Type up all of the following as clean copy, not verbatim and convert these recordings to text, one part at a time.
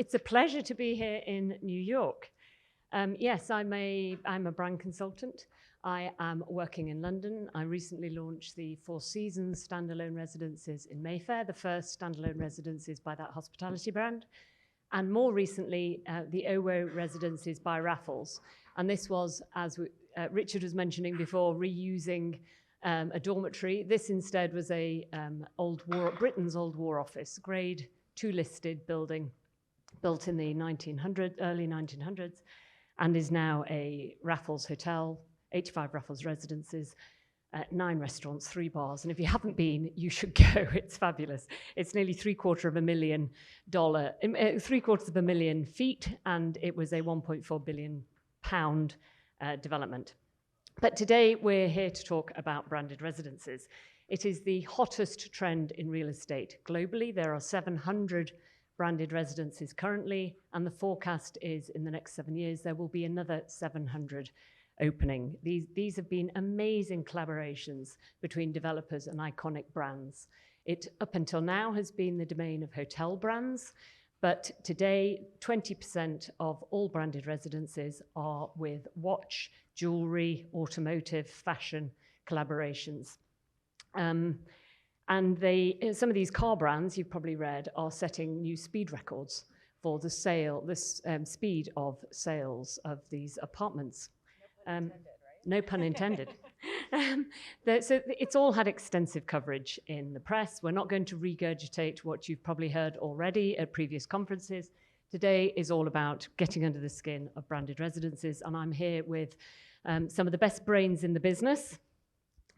It's a pleasure to be here in New York. Yes, I'm a brand consultant. I am working in London. I recently launched the Four Seasons standalone residences in Mayfair, the first standalone residences by that hospitality brand. And more recently, the OWO Residences by Raffles. And this was, as Richard was mentioning before, reusing a dormitory. This instead was a Britain's old war office, grade 2 listed building, built in the early 1900s, and is now a Raffles hotel, 85 Raffles residences, 9 restaurants, 3 bars. And if you haven't been, you should go. It's fabulous. It's nearly $750,000 feet, and it was a £1.4 billion development. But today we're here to talk about branded residences. It is the hottest trend in real estate globally. There are 700 branded residences currently, and the forecast is in the next 7 years there will be another 700 opening. These have been amazing collaborations between developers and iconic brands. It, up until now, has been the domain of hotel brands, but today 20% of all branded residences are with watch, jewelry, automotive, fashion collaborations. And some of these car brands, you've probably read, are setting new speed records for the speed of sales of these apartments. No pun intended. So it's all had extensive coverage in the press. We're not going to regurgitate what you've probably heard already at previous conferences. Today is all about getting under the skin of branded residences, and I'm here with some of the best brains in the business.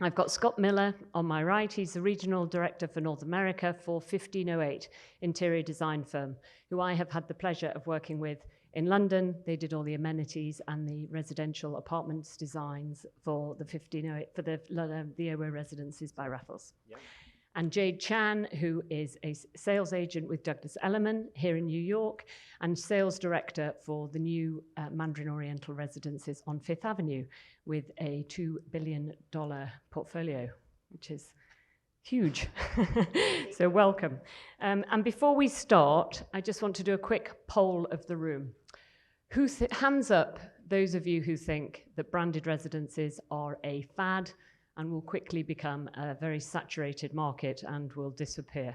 I've got Scott Miller on my right. He's the regional director for North America for 1508 interior design firm, who I have had the pleasure of working with in London. They did all the amenities and the residential apartments designs for the 1508 for the OWO Residences by Raffles. Yep. And Jade Chan, who is a sales agent with Douglas Elliman here in New York, and sales director for the new Mandarin Oriental Residences on Fifth Avenue, with a $2 billion portfolio, which is huge. So welcome. And before we start, I just want to do a quick poll of the room. Hands up, those of you who think that branded residences are a fad and will quickly become a very saturated market and will disappear.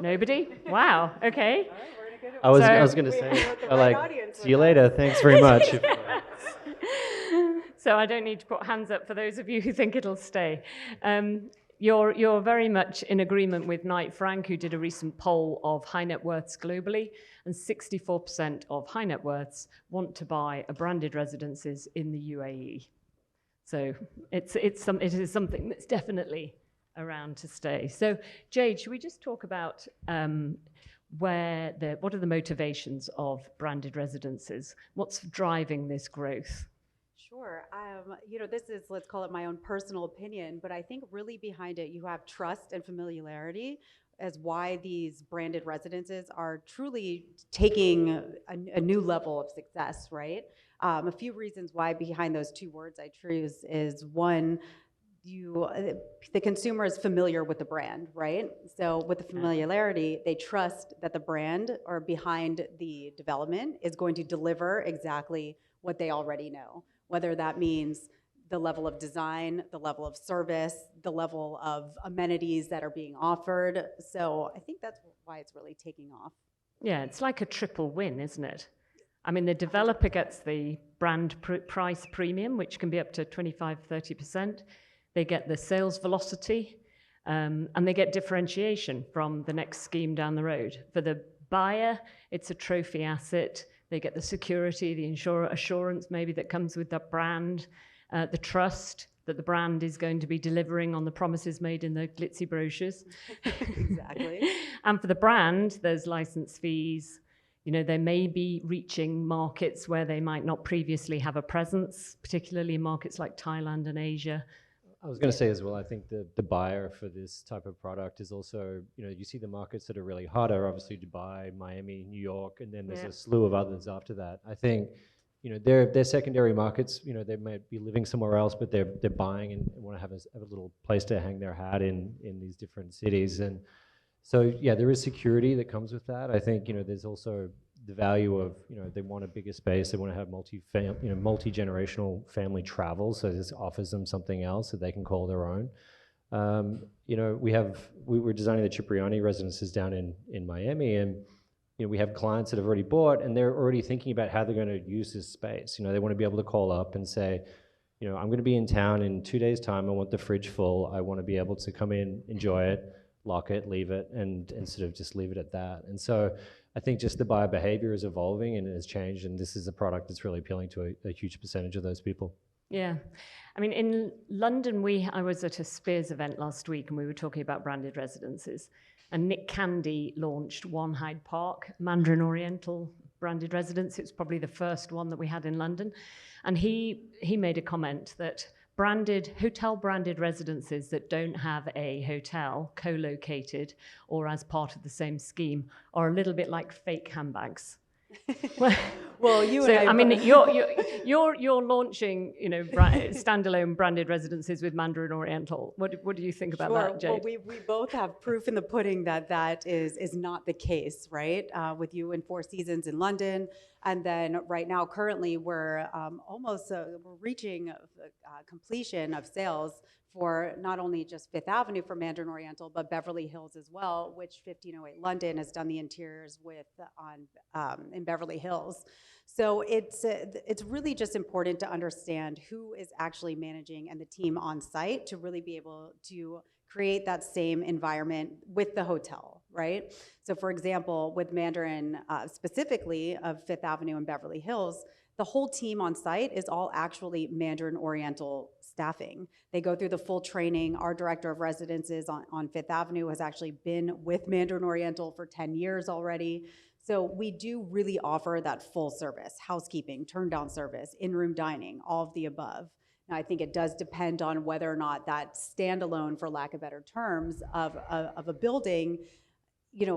Nobody? Wow, okay. I was going to say, see you later, thanks very much. So I don't need to put hands up for those of you who think it'll stay. You're very much in agreement with Knight Frank, who did a recent poll of high net worths globally, and 64% of high net worths want to buy a branded residences in the UAE. So it is something that's definitely around to stay. So Jade, should we just talk about what are the motivations of branded residences? What's driving this growth? Sure. This is, let's call it my own personal opinion, but I think really behind it, you have trust and familiarity as why these branded residences are truly taking a new level of success, right? A few reasons why behind those two words I choose is one, the consumer is familiar with the brand, right? So with the familiarity, they trust that the brand or behind the development is going to deliver exactly what they already know, whether that means the level of design, the level of service, the level of amenities that are being offered. So I think that's why it's really taking off. Yeah, it's like a triple win, isn't it? I mean, the developer gets the brand price premium, which can be up to 25-30%. They get the sales velocity, and they get differentiation from the next scheme down the road. For the buyer, it's a trophy asset. They get the security, the assurance maybe that comes with that brand, the trust that the brand is going to be delivering on the promises made in the glitzy brochures. Exactly. And for the brand, there's license fees. You know, they may be reaching markets where they might not previously have a presence, particularly in markets like Thailand and Asia. I was going to say as well, I think the buyer for this type of product is also, you see the markets that are really hotter, obviously Dubai, Miami, New York, and then there's a slew of others after that. I think, they're secondary markets, they might be living somewhere else, but they're buying and want to have a little place to hang their hat in these different cities. And So yeah, there is security that comes with that. I think, there's also the value of, they want a bigger space. They want to have multi-generational family travel. So this offers them something else that they can call their own. We were designing the Cipriani residences down in Miami, and we have clients that have already bought, and they're already thinking about how they're going to use this space. They want to be able to call up and say, I'm going to be in town in 2 days' time. I want the fridge full. I want to be able to come in, enjoy it, lock it, leave it, and sort of just leave it at that. And so I think just the buyer behavior is evolving and it has changed, and this is a product that's really appealing to a huge percentage of those people. Yeah. I mean, in London, I was at a Spears event last week, and we were talking about branded residences. And Nick Candy launched One Hyde Park, Mandarin Oriental branded residence. It's probably the first one that we had in London. And he made a comment that hotel branded residences that don't have a hotel co-located or as part of the same scheme are a little bit like fake handbags. Well, you're launching, standalone branded residences with Mandarin Oriental. What do you think about that, Jade? Well, we both have proof in the pudding that is not the case, right? With you in Four Seasons in London, and then right now, currently, we're reaching completion of sales for not only just Fifth Avenue for Mandarin Oriental, but Beverly Hills as well, which 1508 London has done the interiors with in Beverly Hills. So it's really just important to understand who is actually managing and the team on site to really be able to create that same environment with the hotel, right? So for example, with Mandarin specifically of Fifth Avenue and Beverly Hills, the whole team on site is all actually Mandarin Oriental staffing. They go through the full training. Our director of residences on Fifth Avenue has actually been with Mandarin Oriental for 10 years already. So we do really offer that full service, housekeeping, turn down service, in-room dining, all of the above. Now, I think it does depend on whether or not that standalone, for lack of better terms, of a building,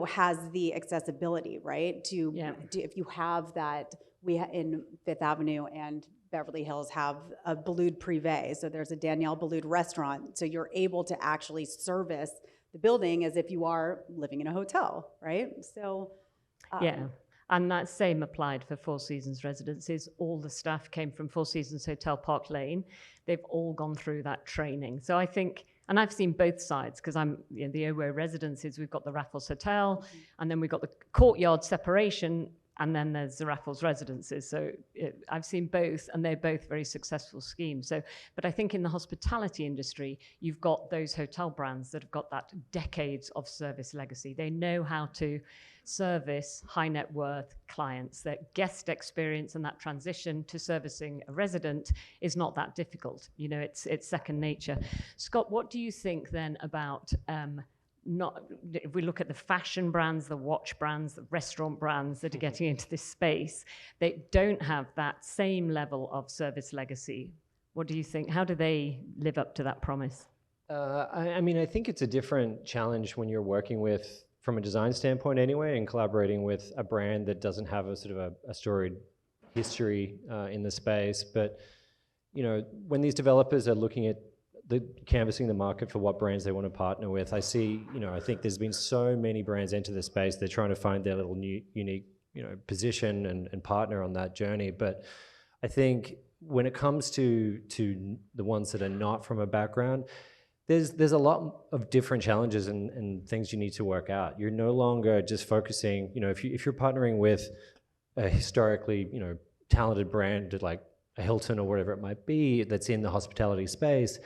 has the accessibility, right? If you have that, in Fifth Avenue and Beverly Hills have a Boulud Privé, so there's a Danielle Boulud restaurant, so you're able to actually service the building as if you are living in a hotel, right? So yeah, and that same applied for Four Seasons residences. All the staff came from Four Seasons Hotel Park Lane. They've all gone through that training. So I think, and I've seen both sides, because I'm the OWO Residences, we've got the Raffles Hotel, and then we've got the courtyard separation, and then there's the Raffles Residences. So I've seen both, and they're both very successful schemes. So, but I think in the hospitality industry, you've got those hotel brands that have got that decades of service legacy. They know how to service high net worth clients. That guest experience and that transition to servicing a resident is not that difficult. It's second nature. Scott, what do you think then about if we look at the fashion brands, the watch brands, the restaurant brands that are getting into this space, they don't have that same level of service legacy. What do you think? How do they live up to that promise? I think it's a different challenge when you're working with, from a design standpoint anyway, and collaborating with a brand that doesn't have a sort of a storied history in the space. But, when these developers are looking at canvassing the market for what brands they want to partner with, I see, I think there's been so many brands enter the space. They're trying to find their little unique, position and partner on that journey. But I think when it comes to the ones that are not from a background, there's a lot of different challenges and things you need to work out. You're no longer just focusing, if you're partnering with a historically, talented brand like a Hilton or whatever it might be that's in the hospitality space,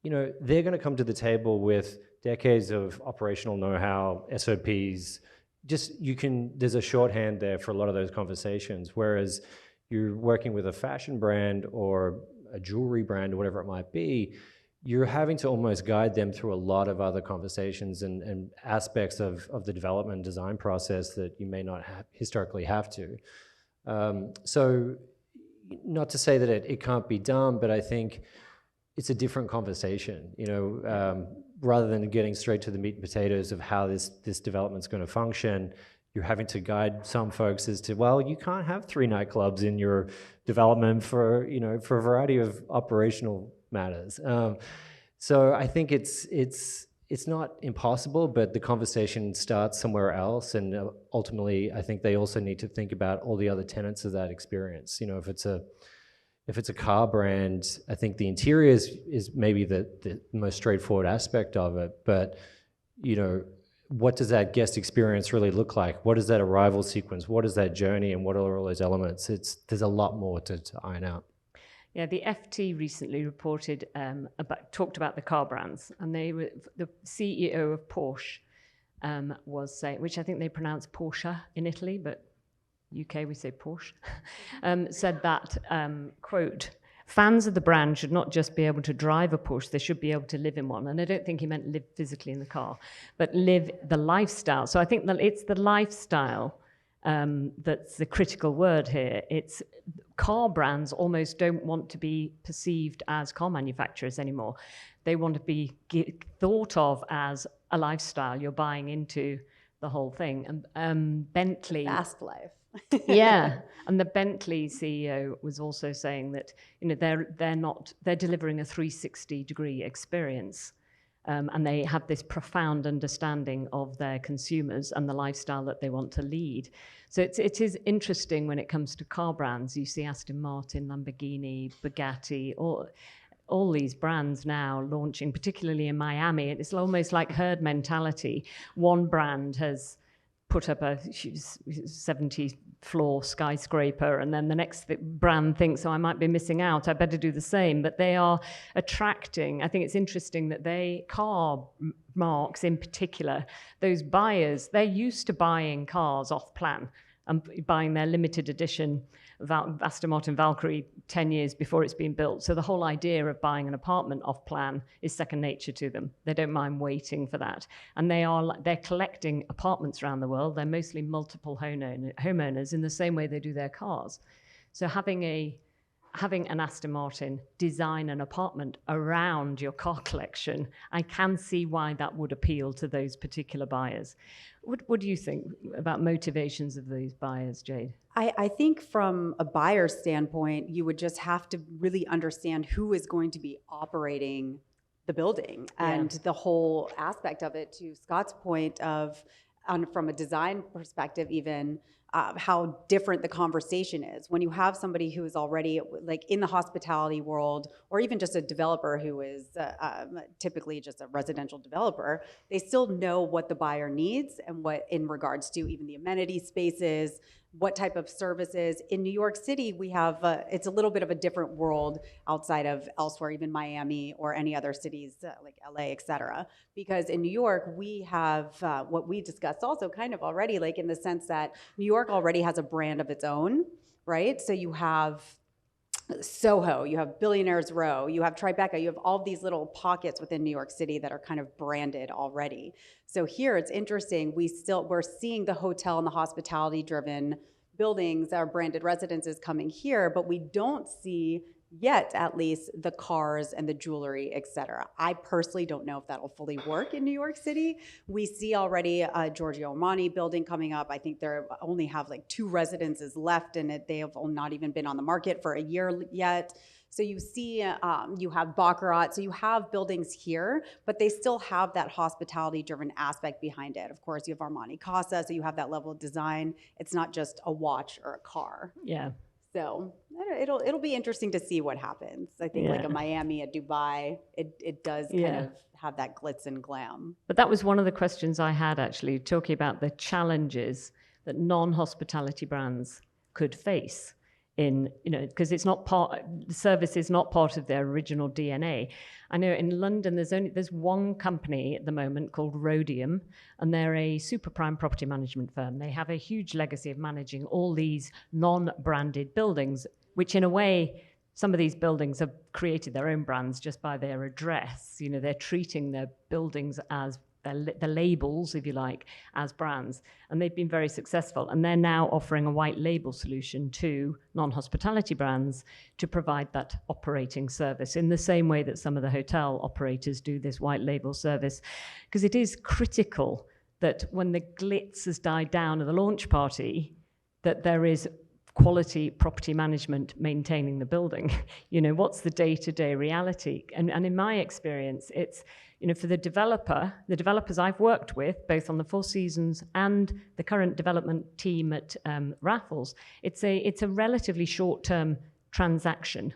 they're going to come to the table with decades of operational know-how, SOPs. There's a shorthand there for a lot of those conversations. Whereas you're working with a fashion brand or a jewelry brand or whatever it might be, you're having to almost guide them through a lot of other conversations and aspects of the development and design process that you may not historically have to. So not to say that it can't be done, but I think it's a different conversation, rather than getting straight to the meat and potatoes of how this development's going to function. You're having to guide some folks as to, well, you can't have 3 nightclubs in your development for a variety of operational matters. So I think it's it's not impossible, but the conversation starts somewhere else, and ultimately, I think they also need to think about all the other tenets of that experience. You know, if it's a car brand, I think the interior is maybe the most straightforward aspect of it, but you know, what does that guest experience really look like? What is that arrival sequence? What is that journey, and what are all those elements? There's a lot more to iron out. Yeah, the FT recently reported talked about the car brands, and the CEO of Porsche was saying, which I think they pronounce Porsche in Italy, but UK we say Porsche, said that, quote, fans of the brand should not just be able to drive a Porsche, they should be able to live in one. And I don't think he meant live physically in the car, but live the lifestyle. So I think that it's the lifestyle that's the critical word here. It's car brands almost don't want to be perceived as car manufacturers anymore. They want to be thought of as a lifestyle. You're buying into the whole thing. And Bentley... Fast life. Yeah, and the Bentley CEO was also saying that, you know, they're delivering a 360-degree experience, and they have this profound understanding of their consumers and the lifestyle that they want to lead. So it is interesting when it comes to car brands. You see Aston Martin, Lamborghini, Bugatti, all these brands now launching, particularly in Miami. It's almost like herd mentality. One brand has put up a 70-floor skyscraper, and then the next brand thinks, oh, I might be missing out, I better do the same. But they are attracting, I think it's interesting that car marks in particular, those buyers, they're used to buying cars off plan and buying their limited edition Aston Martin Valkyrie 10 years before it's been built. So the whole idea of buying an apartment off plan is second nature to them. They don't mind waiting for that. And they're collecting apartments around the world. They're mostly multiple homeowners in the same way they do their cars. So having an Aston Martin design an apartment around your car collection, I can see why that would appeal to those particular buyers. What do you think about motivations of these buyers, Jade? I think from a buyer standpoint, you would just have to really understand who is going to be operating the building and the whole aspect of it, to Scott's point of, from a design perspective even, how different the conversation is. When you have somebody who is already like in the hospitality world, or even just a developer who is typically just a residential developer, they still know what the buyer needs and what in regards to even the amenity spaces, what type of services. In New York City, we have, it's a little bit of a different world outside of elsewhere, even Miami or any other cities like LA, et cetera. Because in New York, we have what we discussed also kind of already, like in the sense that New York already has a brand of its own, right? So you have Soho, you have Billionaires Row, you have Tribeca, you have all these little pockets within New York City that are kind of branded already. So here it's interesting, we're seeing the hotel and the hospitality driven buildings, our branded residences coming here, but we don't see yet, at least, the cars and the jewelry, et cetera. I personally don't know if that'll fully work in New York City. We see already a Giorgio Armani building coming up. I think they only have like 2 residences left, and they have not even been on the market for a year yet. So you see, you have Baccarat, so you have buildings here, but they still have that hospitality-driven aspect behind it. Of course, you have Armani Casa, so you have that level of design. It's not just a watch or a car. Yeah. So it'll be interesting to see what happens. I think like a Miami, a Dubai, it does kind of have that glitz and glam. But that was one of the questions I had, actually, talking about the challenges that non-hospitality brands could face in, you know, because it's not the service is not part of their original DNA. I know in London there's one company at the moment called Rhodium, and they're a super prime property management firm. They have a huge legacy of managing all these non-branded buildings, which in a way, some of these buildings have created their own brands just by their address. You know, they're treating their buildings as the labels, if you like, as brands. And they've been very successful. And they're now offering a white label solution to non-hospitality brands to provide that operating service in the same way that some of the hotel operators do this white label service. Because it is critical that when the glitz has died down at the launch party, that there is quality property management maintaining the building. You know, what's the day-to-day reality? And in my experience, For the developers I've worked with, both on the Four Seasons and the current development team at Raffles, it's a relatively short-term transaction.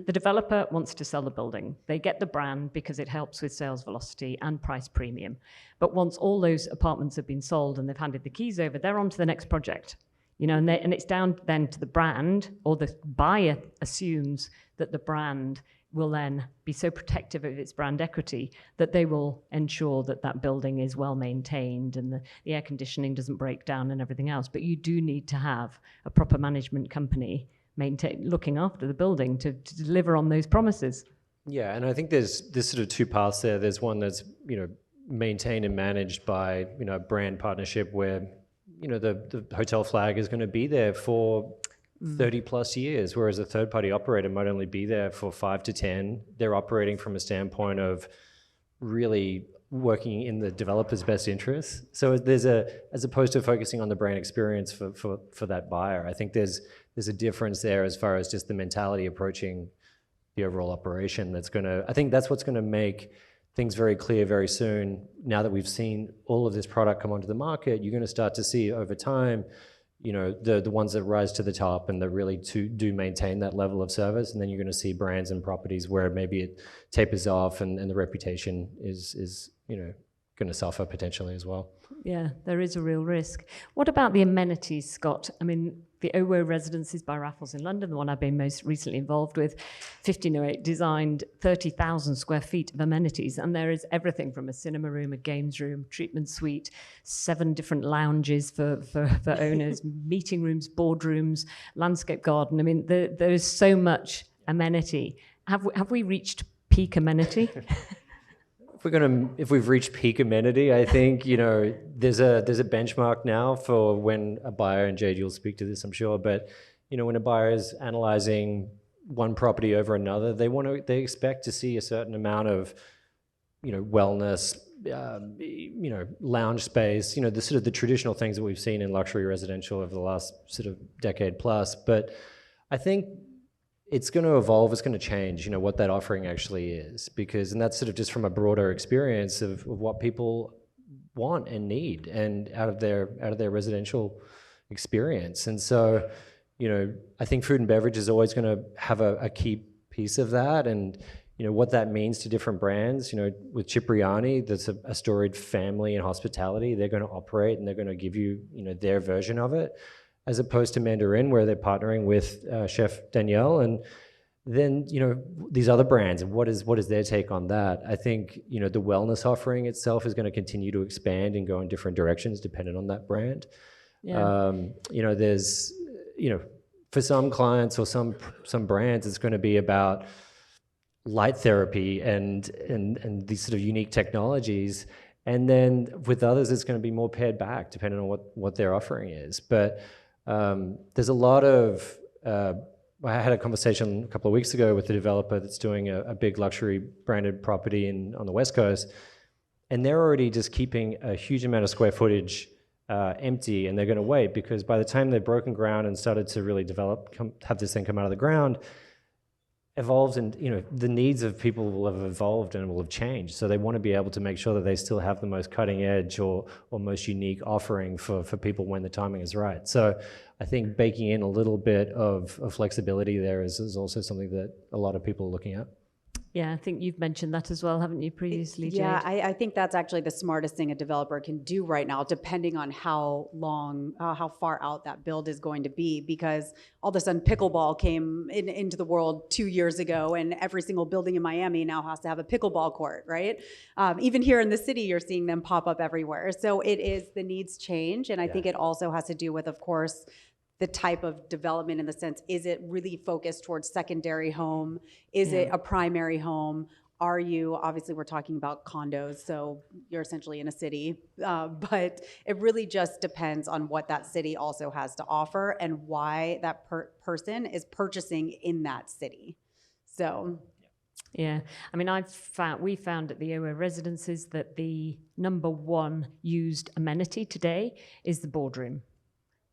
The developer wants to sell the building. They get the brand because it helps with sales velocity and price premium. But once all those apartments have been sold and they've handed the keys over, they're on to the next project. And it's down then to the brand, or the buyer assumes that the brand will then be so protective of its brand equity that they will ensure that that building is well maintained and the air conditioning doesn't break down and everything else. But you do need to have a proper management company looking after the building to deliver on those promises. Yeah, and I think there's sort of two paths there. There's one that's maintained and managed by a brand partnership where the hotel flag is going to be there for 30 plus years, whereas a third party operator might only be there for 5 to 10. They're operating from a standpoint of really working in the developer's best interests. So as opposed to focusing on the brand experience for that buyer, I think there's a difference there as far as just the mentality approaching the overall operation. I think that's what's going to make things very clear very soon. Now that we've seen all of this product come onto the market, you're going to start to see over time, the ones that rise to the top and that really do maintain that level of service. And then you're going to see brands and properties where maybe it tapers off and the reputation is going to suffer potentially as well. Yeah, there is a real risk. What about the amenities, Scott? I mean, the OWO Residences by Raffles in London, the one I've been most recently involved with, 1508 designed 30,000 square feet of amenities, and there is everything from a cinema room, a games room, treatment suite, 7 different lounges for owners, meeting rooms, boardrooms, landscape garden. I mean, there is so much amenity. Have we reached peak amenity? If we've reached peak amenity, I think there's a benchmark now for when a buyer, and Jade, you'll speak to this, I'm sure, but when a buyer is analyzing one property over another, they expect to see a certain amount of wellness, lounge space, the sort of the traditional things that we've seen in luxury residential over the last sort of decade plus. But I think it's going to evolve, it's going to change, what that offering actually is, and that's sort of just from a broader experience of what people want and need and out of their residential experience. And so, I think food and beverage is always going to have a key piece of that, and what that means to different brands. With Cipriani, that's a storied family and hospitality. They're going to operate and they're going to give you, their version of it, as opposed to Mandarin, where they're partnering with Chef Danielle, and then these other brands, and what is their take on that? I think the wellness offering itself is going to continue to expand and go in different directions depending on that brand. Yeah. There's for some clients or some brands, it's going to be about light therapy and these sort of unique technologies. And then with others, it's going to be more pared back depending on what their offering is. But there's a lot of, I had a conversation a couple of weeks ago with the developer that's doing a big luxury branded property on the West Coast, and they're already just keeping a huge amount of square footage empty, and they're going to wait because by the time they've broken ground and started to really have this thing come out of the ground, evolves, and the needs of people will have evolved and will have changed. So they want to be able to make sure that they still have the most cutting edge or most unique offering for people when the timing is right. So I think baking in a little bit of flexibility there is also something that a lot of people are looking at. Yeah, I think you've mentioned that as well, haven't you, previously, Jade? Yeah, I think that's actually the smartest thing a developer can do right now, depending on how far out that build is going to be, because all of a sudden pickleball came into the world 2 years ago, and every single building in Miami now has to have a pickleball court, right? Even here in the city, you're seeing them pop up everywhere. So the needs change, and I think it also has to do with, of course, the type of development, in the sense, is it really focused towards secondary home? Is it a primary home? Obviously we're talking about condos, so you're essentially in a city, but it really just depends on what that city also has to offer and why that person is purchasing in that city. So. Yeah, I mean, we found at the OWO Residences that the number one used amenity today is the boardroom,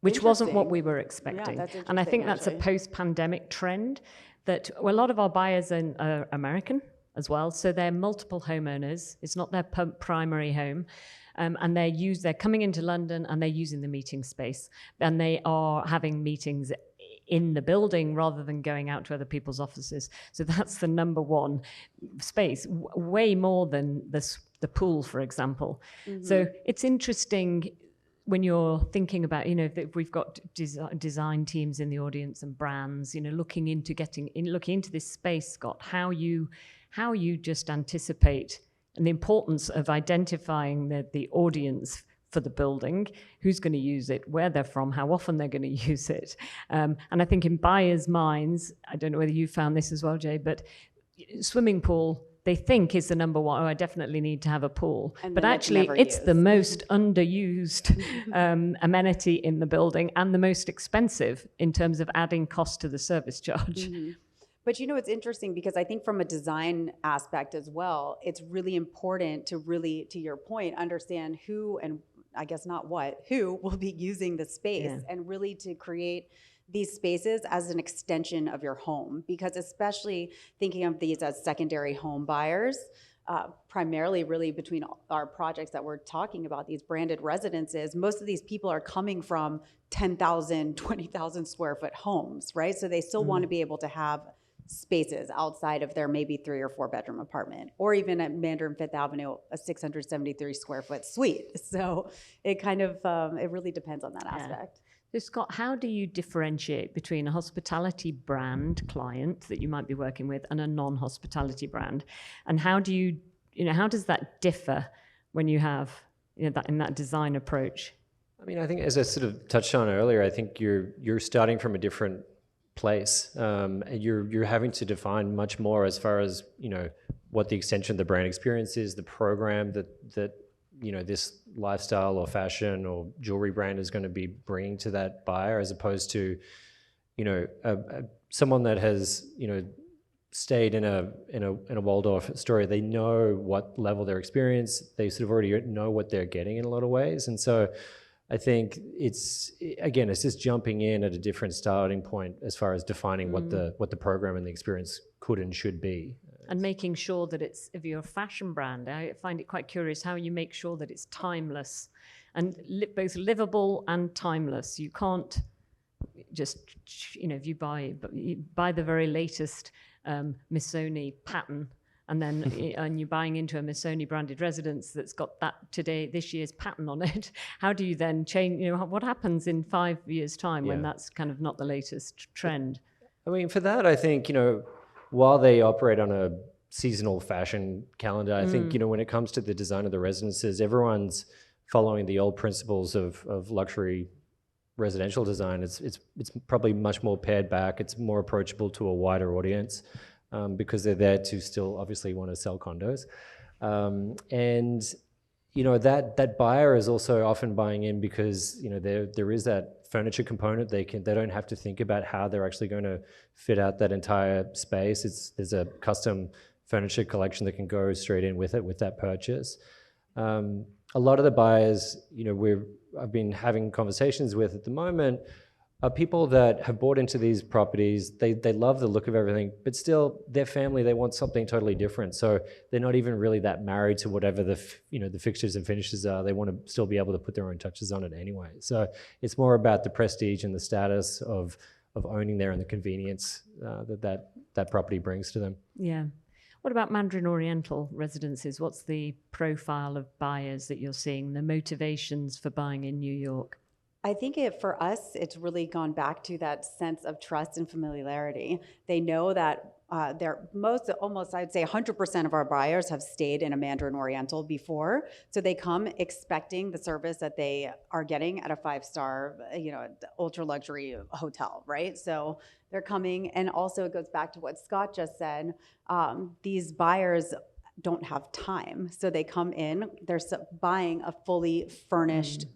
which wasn't what we were expecting. Yeah, that's interesting, and I think that's actually a post-pandemic trend that a lot of our buyers are American as well. So they're multiple homeowners. It's not their primary home. And they're coming into London and they're using the meeting space. And they are having meetings in the building rather than going out to other people's offices. So that's the number one space, way more than the pool, for example. Mm-hmm. So it's interesting when you're thinking about, that we've got design teams in the audience and brands, looking into this space, Scott, how you just anticipate and the importance of identifying the audience for the building, who's going to use it, where they're from, how often they're going to use it. And I think in buyers' minds, I don't know whether you found this as well, Jade, but swimming pool, they think is the number one. Oh, I definitely need to have a pool. But actually, it's the most underused amenity in the building and the most expensive in terms of adding cost to the service charge. Mm-hmm. But it's interesting because I think from a design aspect as well, it's really important to really, to your point, understand who and I guess not what, who will be using the space, and really to create these spaces as an extension of your home. Because especially thinking of these as secondary home buyers, primarily really between our projects that we're talking about, these branded residences, most of these people are coming from 10,000, 20,000 square foot homes, right? So they still want to be able to have spaces outside of their maybe 3 or 4 bedroom apartment, or even at Mandarin Fifth Avenue, a 673 square foot suite. So it kind of, it really depends on that aspect. So Scott, how do you differentiate between a hospitality brand client that you might be working with and a non-hospitality brand? And how do you, how does that differ when you have, that in that design approach? I mean, I think as I sort of touched on earlier, I think you're starting from a different place. You're having to define much more as far as, what the extension of the brand experience is, the program that this lifestyle or fashion or jewelry brand is going to be bringing to that buyer, as opposed to, someone that has, stayed in a Waldorf Astoria. They know what level their experience, they sort of already know what they're getting in a lot of ways. And so I think it's just jumping in at a different starting point as far as defining what the program and the experience could and should be. And making sure that it's, if you're a fashion brand, I find it quite curious how you make sure that it's timeless and both livable and timeless. You can't just, if you buy the very latest Missoni pattern, and then and you're buying into a Missoni branded residence that's got this year's pattern on it. How do you then change, what happens in 5 years' time when that's kind of not the latest trend? I mean, for that, I think, while they operate on a seasonal fashion calendar, I think, when it comes to the design of the residences, everyone's following the old principles of luxury residential design. It's probably much more pared back. It's more approachable to a wider audience. Because they're there to still obviously want to sell condos. And, that buyer is also often buying in because, there is that furniture component. They don't have to think about how they're actually going to fit out that entire space. There's a custom furniture collection that can go straight in with it, with that purchase. A lot of the buyers, I've been having conversations with at the moment, are people that have bought into these properties. They love the look of everything, but still their family, they want something totally different. So they're not even really that married to whatever the fixtures and finishes are. They want to still be able to put their own touches on it anyway. So it's more about the prestige and the status of owning there and the convenience that property brings to them. Yeah. What about Mandarin Oriental residences? What's the profile of buyers that you're seeing, the motivations for buying in New York? I think for us, it's really gone back to that sense of trust and familiarity. They know that almost I'd say 100% of our buyers have stayed in a Mandarin Oriental before. So they come expecting the service that they are getting at a 5-star, ultra luxury hotel, right? So they're coming. And also it goes back to what Scott just said. These buyers don't have time. So they come in, they're buying a fully furnished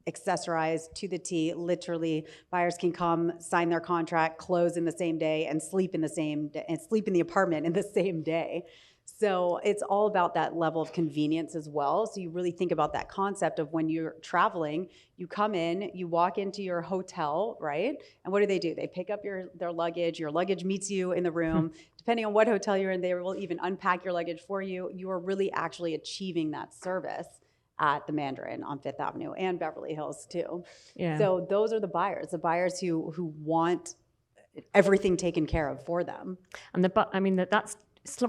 accessorized to the T. Literally, buyers can come, sign their contract, close in the same day, and sleep in the apartment in the same day. So it's all about that level of convenience as well. So you really think about that concept of when you're traveling, you come in, you walk into your hotel, right? And what do? They pick up their luggage. Your luggage meets you in the room. Depending on what hotel you're in, they will even unpack your luggage for you. You are really actually achieving that service at the Mandarin on Fifth Avenue and Beverly Hills too. Yeah. So those are the buyers who want everything taken care of for them. And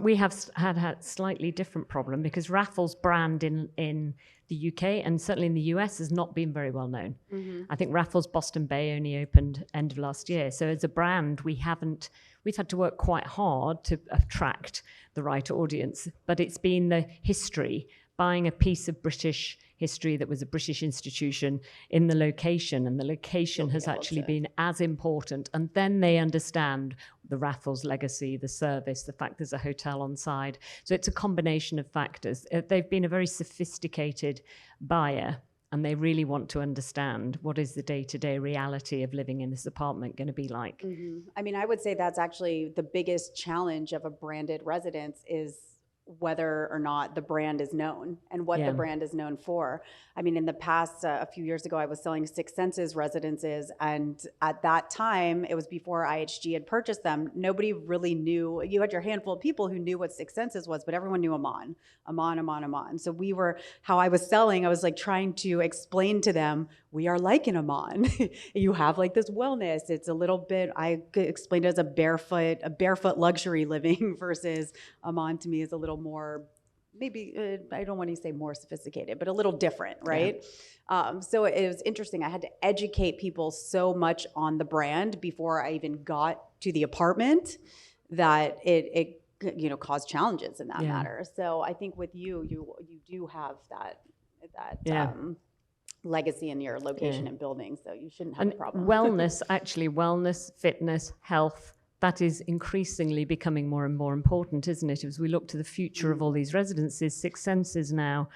we have had slightly different problem because Raffles brand in the UK and certainly in the US has not been very well known. Mm-hmm. I think Raffles Boston Bay only opened end of last year. So as a brand, we've had to work quite hard to attract the right audience, but it's been the history, buying a piece of British history that was a British institution in the location, and the location has actually been as important. And then they understand the Raffles legacy, the service, the fact there's a hotel on side. So it's a combination of factors. They've been a very sophisticated buyer, and they really want to understand what is the day-to-day reality of living in this apartment going to be like. Mm-hmm. I mean, I would say that's actually the biggest challenge of a branded residence is whether or not the brand is known and what the brand is known for. I mean, in the past, a few years ago, I was selling Six Senses residences, and at that time, it was before IHG had purchased them. Nobody really knew. You had your handful of people who knew what Six Senses was, but everyone knew Aman. So how I was selling, I was like trying to explain to them, we are like an Aman. You have like this wellness. It's a little bit, I explained it as a barefoot luxury living versus Aman to me is a little more, maybe, I don't want to say more sophisticated, but a little different, right? Yeah. So it was interesting. I had to educate people so much on the brand before I even got to the apartment that it caused challenges in that matter. So I think with you do have that legacy in your location and building, so you shouldn't have a problem. Wellness, fitness, health, that is increasingly becoming more and more important, isn't it? As we look to the future of all these residences, Six Senses now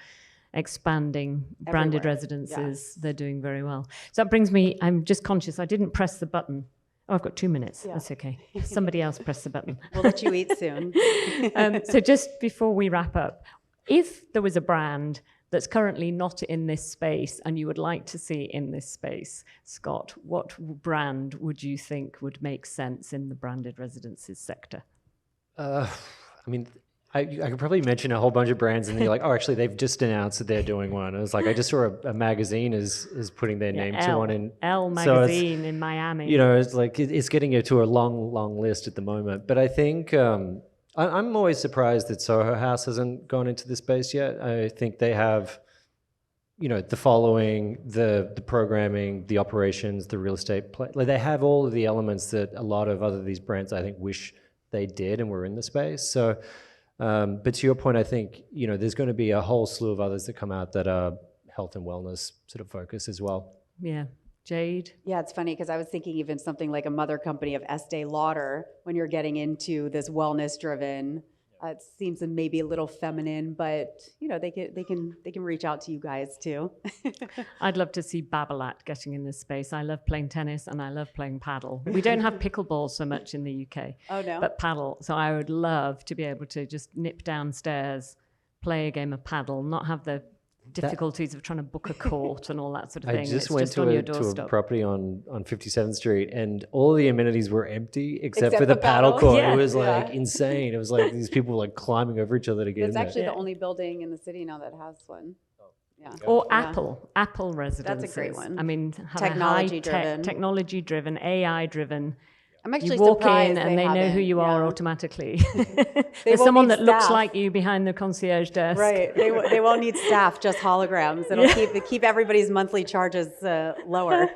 expanding, branded residences, they're doing very well. So that brings me, I'm just conscious, I didn't press the button. Oh, I've got 2 minutes. Yeah. That's okay. Somebody else press the button. We'll let you eat soon. So just before we wrap up, if there was a brand that's currently not in this space and you would like to see in this space, Scott, what brand would you think would make sense in the branded residences sector? I mean, I could probably mention a whole bunch of brands and then you're like, oh, actually, they've just announced that they're doing one. I was like, I just saw a magazine is putting their name to one. And Elle magazine in Miami. You know, it's like, it's getting you to a long, long list at the moment. But I think I'm always surprised that Soho House hasn't gone into the space yet. I think they have, the following, the programming, the operations, the real estate. Like they have all of the elements that a lot of these brands, I think, wish they did and were in the space. So, but to your point, I think, there's going to be a whole slew of others that come out that are health and wellness sort of focus as well. Yeah. Jade? Yeah, it's funny because I was thinking even something like a mother company of Estee Lauder when you're getting into this wellness driven. It seems maybe a little feminine, but they can reach out to you guys too. I'd love to see Babolat getting in this space. I love playing tennis and I love playing paddle. We don't have pickleball so much in the UK. Oh no. But paddle. So I would love to be able to just nip downstairs, play a game of paddle, not have the difficulties of trying to book a court and all that sort of thing. I just went to a property on 57th Street and all the amenities were empty except for the paddle court. Yeah. It was like insane. It was like these people were like climbing over each other to get in there. It's actually the only building in the city now that has one. Yeah. Or Apple Residences. That's a great one. I mean, technology driven, AI driven. I'm actually you walk surprised in and they know who you are automatically. There's someone that looks like you behind the concierge desk. Right. They won't need staff, just holograms. It'll keep everybody's monthly charges lower.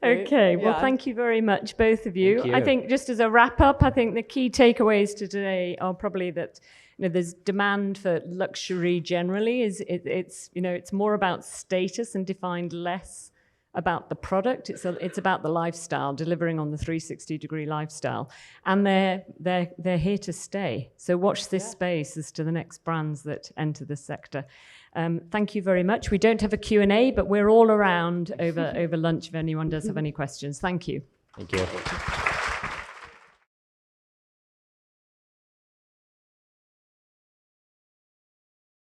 Okay. Well, thank you very much, both of you. I think just as a wrap up, I think the key takeaways to today are probably that there's demand for luxury generally. It's more about status and defined less about the product. It's about the lifestyle, delivering on the 360-degree lifestyle, and they're here to stay. So watch this space as to the next brands that enter the sector. Thank you very much. We don't have a Q&A, but we're all around over lunch if anyone does have any questions. Thank you. Thank you.